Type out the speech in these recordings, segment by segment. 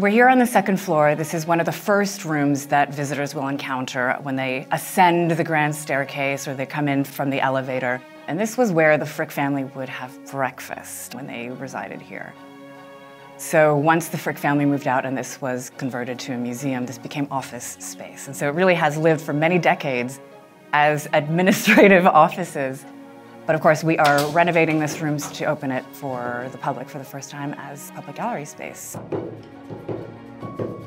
We're here on the second floor. This is one of the first rooms that visitors will encounter when they ascend the grand staircase or they come in from the elevator. And this was where the Frick family would have breakfast when they resided here. So once the Frick family moved out and this was converted to a museum, this became office space. And so it really has lived for many decades as administrative offices. But of course, we are renovating this room to open it for the public for the first time as public gallery space.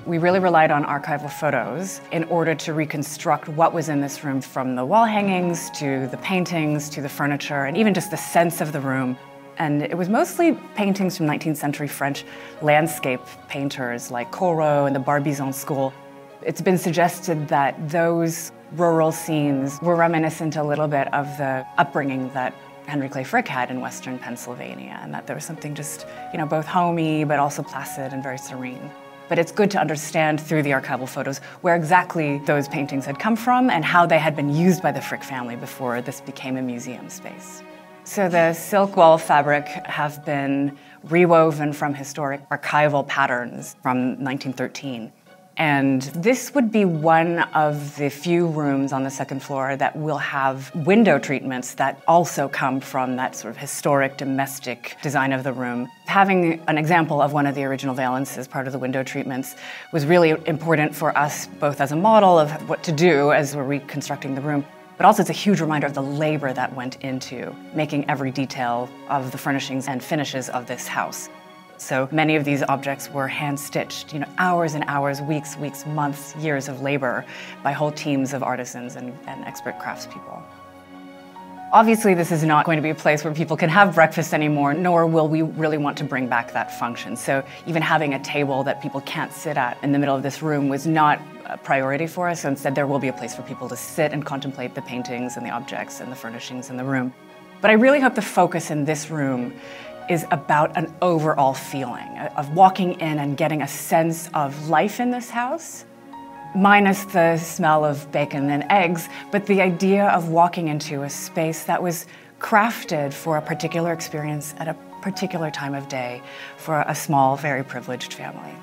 We really relied on archival photos in order to reconstruct what was in this room, from the wall hangings to the paintings to the furniture and even just the sense of the room. And it was mostly paintings from 19th century French landscape painters like Courtlin and the Barbizon school. It's been suggested that those rural scenes were reminiscent a little bit of the upbringing that Henry Clay Frick had in Western Pennsylvania, and that there was something just, both homey but also placid and very serene. But it's good to understand through the archival photos where exactly those paintings had come from and how they had been used by the Frick family before this became a museum space. So the silk wall fabric have been rewoven from historic archival patterns from 1913. And this would be one of the few rooms on the second floor that will have window treatments that also come from that sort of historic domestic design of the room. Having an example of one of the original valances, part of the window treatments, was really important for us, both as a model of what to do as we're reconstructing the room, but also it's a huge reminder of the labor that went into making every detail of the furnishings and finishes of this house. So many of these objects were hand-stitched, hours and hours, weeks, months, years of labor by whole teams of artisans and expert craftspeople. Obviously, this is not going to be a place where people can have breakfast anymore, nor will we really want to bring back that function. So even having a table that people can't sit at in the middle of this room was not a priority for us. So instead, there will be a place for people to sit and contemplate the paintings and the objects and the furnishings in the room. But I really hope the focus in this room is about an overall feeling of walking in and getting a sense of life in this house, minus the smell of bacon and eggs, but the idea of walking into a space that was crafted for a particular experience at a particular time of day for a small, very privileged family.